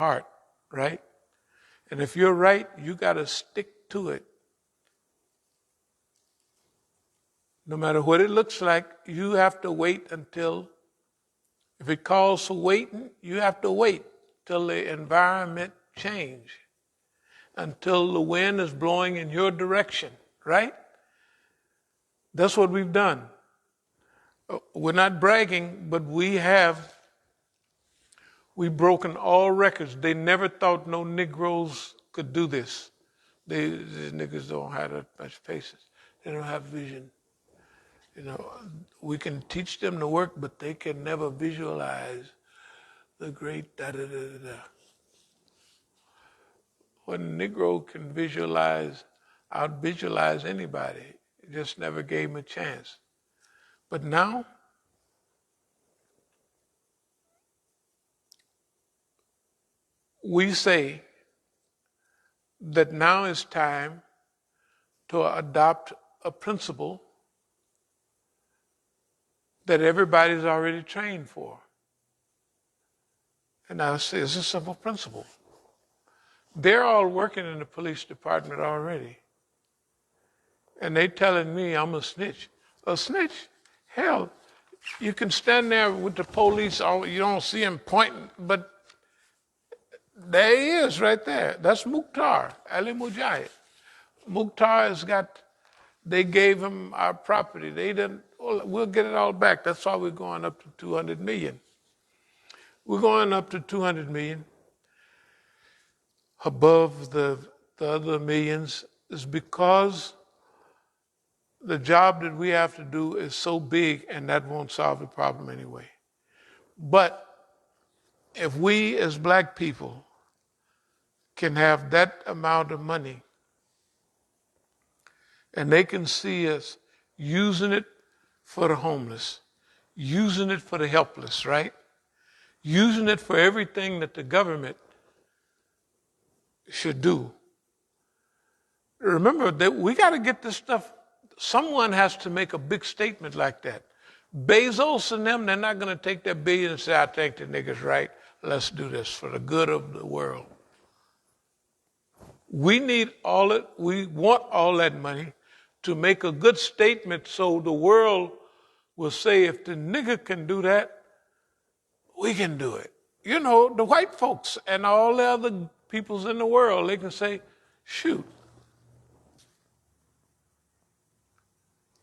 heart, right? And if you're right, you got to stick to it. No matter what it looks like, you have to wait until, if it calls for waiting, you have to wait till the environment change, until the wind is blowing in your direction, right? That's what we've done. We're not bragging, but we've broken all records. They never thought no Negroes could do this. These niggas don't have that much patience. They don't have vision. You know, we can teach them to work, but they can never visualize the great da-da-da-da-da. When a Negro can visualize, out-visualize anybody. It just never gave him a chance. But now, we say that now is time to adopt a principle that everybody's already trained for. And I say it's a simple principle. They're all working in the police department already. And they telling me I'm a snitch. A snitch? Hell, you can stand there with the police, you don't see him pointing, but there he is right there. That's Mukhtar, Ali Mujahid. Mukhtar has got, they gave him our property. They didn't, we'll get it all back. That's why we're going up to 200 million. We're going up to 200 million above the other millions is because the job that we have to do is so big, and that won't solve the problem anyway. But if we as black people can have that amount of money, and they can see us using it for the homeless, using it for the helpless, right? Using it for everything that the government should do. Remember that we got to get this stuff. Someone has to make a big statement like that. Bezos and them, they're not going to take that billion and say, I think the nigga's right. Let's do this for the good of the world. We need all it. We want all that money to make a good statement so the world will say, if the nigga can do that, we can do it. You know, the white folks and all the other peoples in the world, they can say, shoot,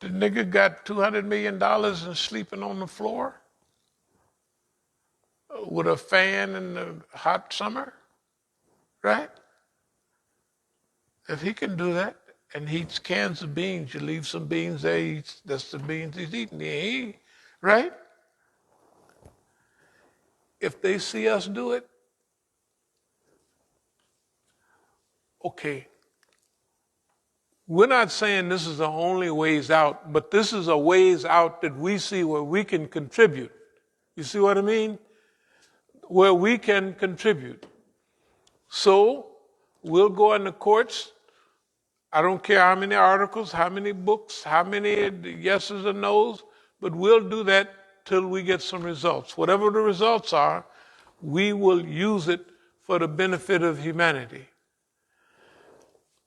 the nigga got $200 million and sleeping on the floor with a fan in the hot summer, right? If he can do that and he eats cans of beans, you leave some beans there, that's the beans he's eating, right? If they see us do it, okay. We're not saying this is the only ways out, but this is a ways out that we see where we can contribute. You see what I mean? Where we can contribute. So we'll go in the courts. I don't care how many articles, how many books, how many yeses and nos, but we'll do that till we get some results. Whatever the results are, we will use it for the benefit of humanity.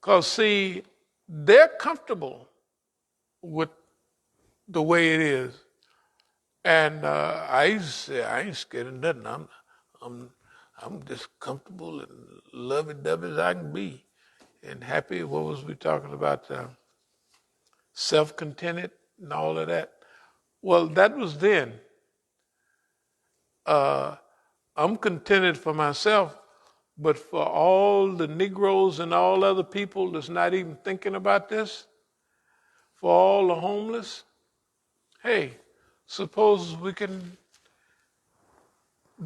Because, see, they're comfortable with the way it is. And I used to say, I ain't scared of nothing. I'm just comfortable and lovey-dovey as I can be. And happy, what was we talking about? Self-contented and all of that. Well, that was then. I'm contented for myself, but for all the Negroes and all other people that's not even thinking about this, for all the homeless, hey, suppose we can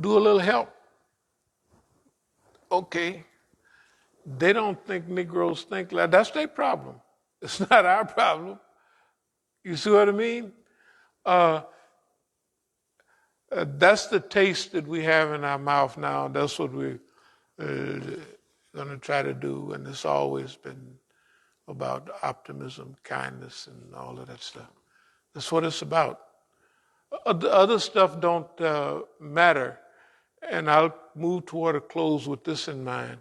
do a little help. Okay, they don't think Negroes think like that's their problem. It's not our problem. You see what I mean? That's the taste that we have in our mouth now. That's what we're going to try to do, and it's always been about optimism, kindness, and all of that stuff. That's what it's about. The other stuff don't matter. And I'll move toward a close with this in mind.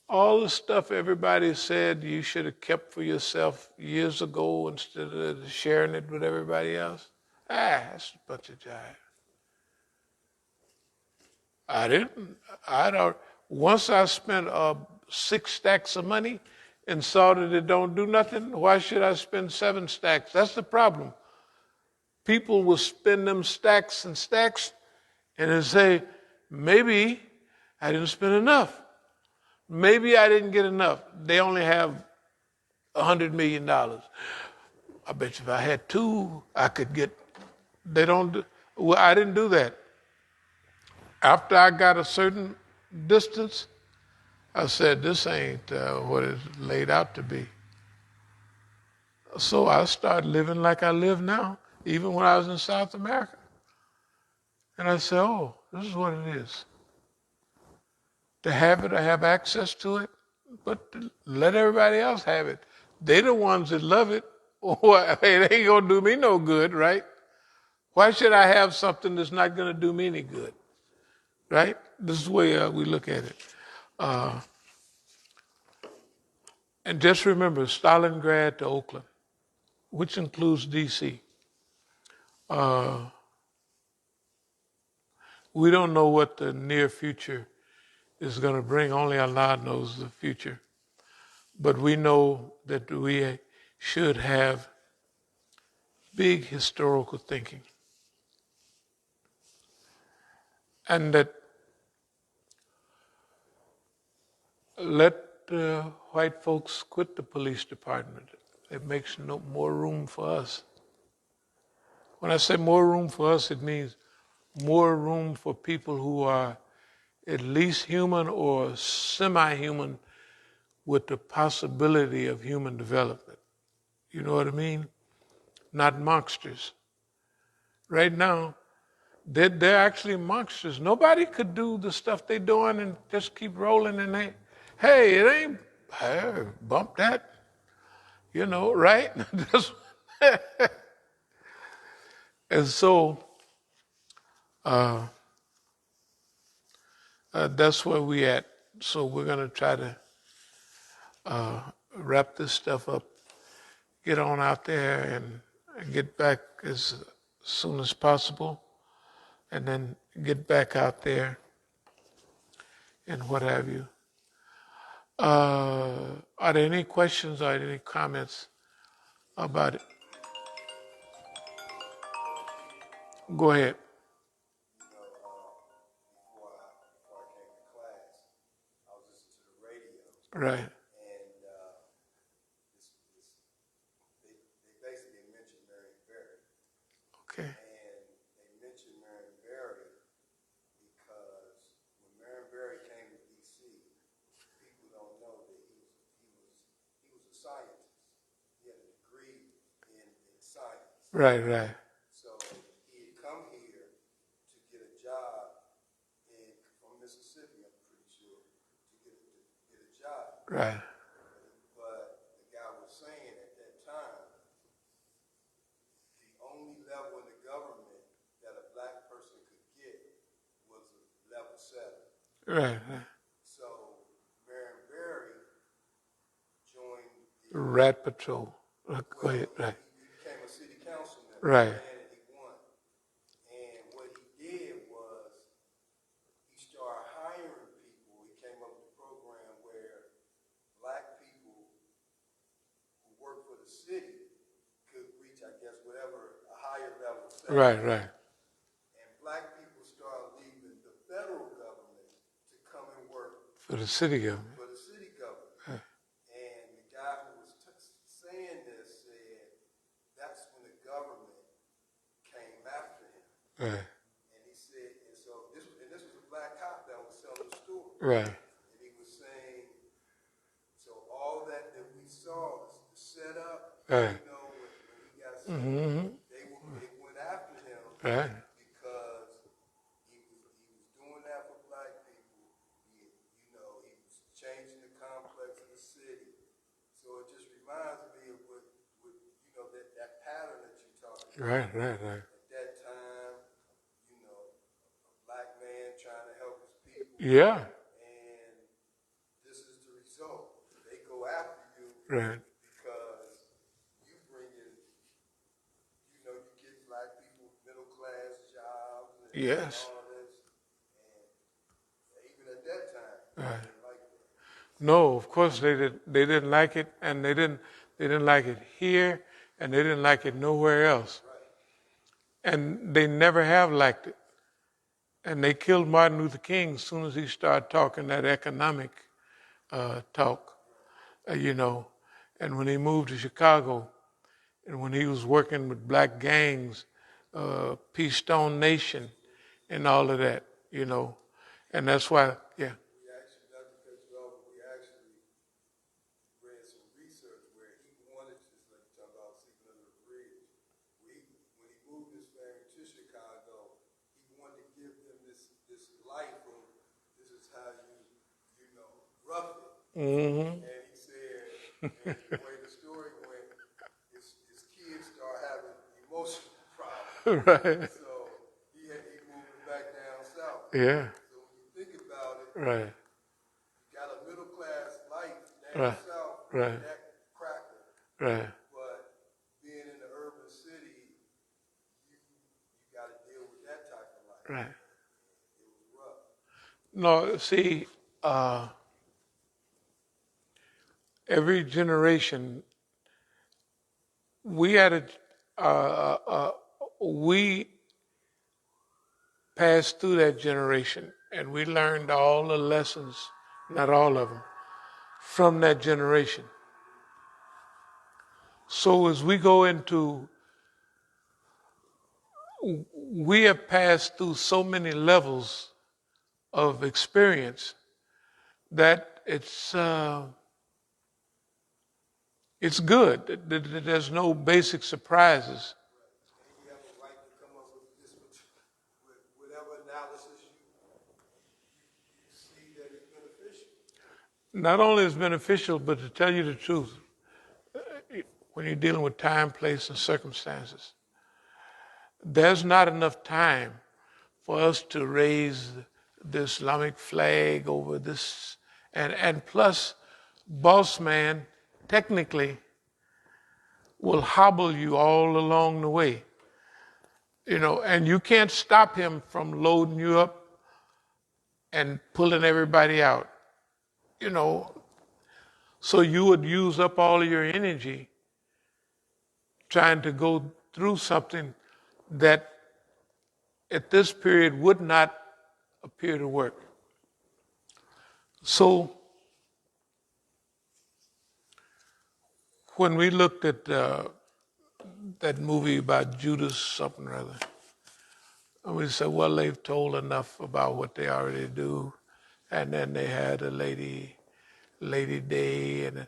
All the stuff everybody said you should have kept for yourself years ago instead of sharing it with everybody else, that's a bunch of jive. Once I spent 6 stacks of money and saw that it don't do nothing, why should I spend 7 stacks? That's the problem. People will spend them stacks and stacks and then say, maybe I didn't spend enough. Maybe I didn't get enough. They only have $100 million. I bet you if I had 2, I could get, well, I didn't do that. After I got a certain distance, I said, this ain't what it's laid out to be. So I started living like I live now, even when I was in South America. And I said, oh, this is what it is. To have it, I have access to it, but let everybody else have it. They're the ones that love it. It ain't going to do me no good, right? Why should I have something that's not going to do me any good, right? This is the way we look at it. And just remember, Stalingrad to Oakland, which includes D.C. We don't know what the near future is going to bring. Only Allah knows the future. But we know that we should have big historical thinking. And that let white folks quit the police department. It makes more room for us. When I say more room for us, it means more room for people who are at least human or semi-human with the possibility of human development. You know what I mean? Not monsters. Right now, they're actually monsters. Nobody could do the stuff they're doing and just keep rolling and hey, it ain't, hey, bump that, right? And so that's where we at. So we're going to try to wrap this stuff up, get on out there and get back as soon as possible, and then get back out there and what have you. Are there any questions or any comments about it? Go ahead. Before I came to class, I was listening to the radio. Right. And they basically mentioned Marion Barry. Okay. And they mentioned Marion Barry because when Marion Barry came to D.C., people don't know that he was a scientist. He had a degree in science. Right. So he had come here to get a job from Mississippi, I'm pretty sure, to get a job. Right. But the guy was saying at that time, the only level in the government that a black person could get was a level 7. Right. So Marion Barry joined the Rat Patrol. Go ahead. Right. He became a city councilman. Right. And he won. And what he did was he started hiring people. He came up with a program where black people who work for the city could reach, I guess, whatever, a higher level. Right. And black people started leaving the federal government to come and work For the city government. Right. And the guy who was saying this said that's when the government came after him. Right. And he said, and so this was a black cop that was selling the store. Right. And he was saying, so all that we saw, the setup, right. when he got set they went after him. Right. Because he was doing that for black people. He was changing the complex of the city. So it just reminds me of what that pattern that you talked about. Right. At that time, a Yeah. And this is the result. They go after you Right. because you bring in, you get black people middle class jobs and Yes. all this. And even at that time, Right. they didn't like that. No, of course they did. They didn't like it, and they didn't like it here, and they didn't like it nowhere else, Right. and they never have liked it. And they killed Martin Luther King as soon as he started talking that economic talk, you know. And when he moved to Chicago, and when he was working with black gangs, Peace Stone Nation, and all of that, you know. And that's why, yeah. We actually, not to cut you off, but we actually read some research where he wanted to, just like you talk about sleeping under a bridge. When he moved his family to Chicago, he wanted to give them this life of this is how rough it. Mm-hmm. And he said, and the way the story went, his kids start having emotional problems. Right. So he moved back down south. Yeah. So when you think about it, Right. you got a middle class life down Right. south, Right. that cracker. Right. But being in the urban city, you got to deal with that type of life. Right. It was rough. No, see, every generation, we had a, we passed through that generation, and we learned all the lessons, not all of them, from that generation. So as we go into, we have passed through so many levels of experience that it's good. There's no basic surprises. And you have a right to come up with this, with whatever analysis you see that is beneficial. Not only is beneficial, but to tell you the truth, when you're dealing with time, place, and circumstances, there's not enough time for us to raise the Islamic flag over this. And plus, boss man technically will hobble you all along the way. And you can't stop him from loading you up and pulling everybody out. You know, so you would use up all of your energy trying to go through something that at this period would not appear to work. So when we looked at that movie about Judas something or other, and we said, well, they've told enough about what they already do, and then they had a Lady Day, and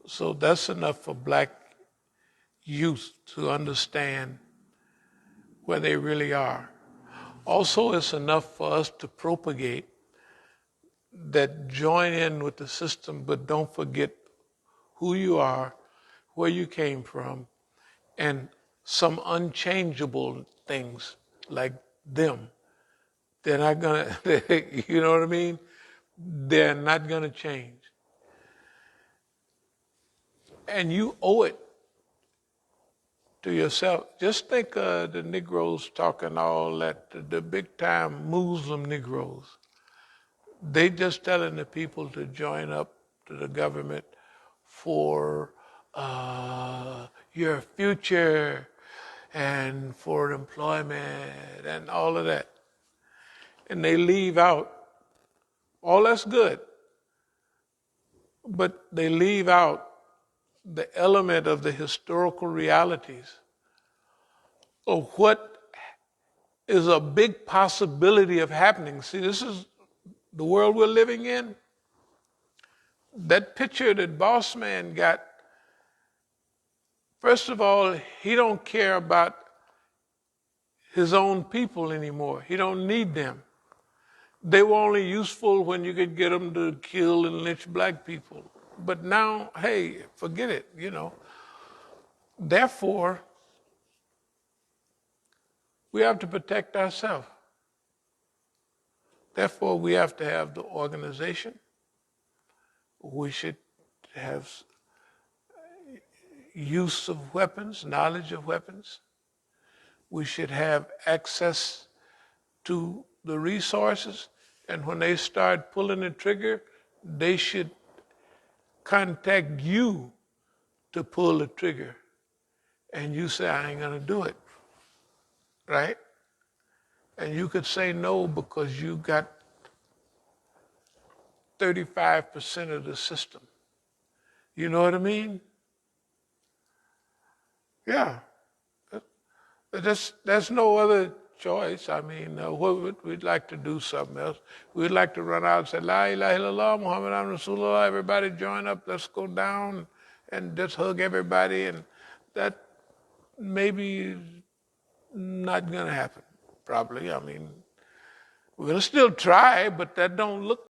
so that's enough for black youth to understand where they really are. Also, it's enough for us to propagate that join in with the system, but don't forget who you are, where you came from, and some unchangeable things like them. They're not gonna, you know what I mean? They're not gonna change. And you owe it to yourself. Just think of the Negroes talking all that, the big time Muslim Negroes. They just telling the people to join up to the government for your future and for employment and all of that. And they leave out, all that's good, but they leave out the element of the historical realities of what is a big possibility of happening. See, this is the world we're living in. That picture that Boss Man got, first of all, he don't care about his own people anymore. He don't need them. They were only useful when you could get them to kill and lynch black people. But now, hey, forget it, Therefore, we have to protect ourselves. Therefore, we have to have the organization. We should have use of weapons, knowledge of weapons. We should have access to the resources. And when they start pulling the trigger, they should contact you to pull the trigger. And you say, I ain't gonna do it, right? And you could say no because you got 35% of the system. You know what I mean? Yeah. There's no other choice. I mean, we'd like to do something else. We'd like to run out and say, La ilaha illallah, Muhammad Rasulullah, everybody join up, let's go down and just hug everybody. And that maybe not gonna happen, probably. I mean, we'll still try, but that don't look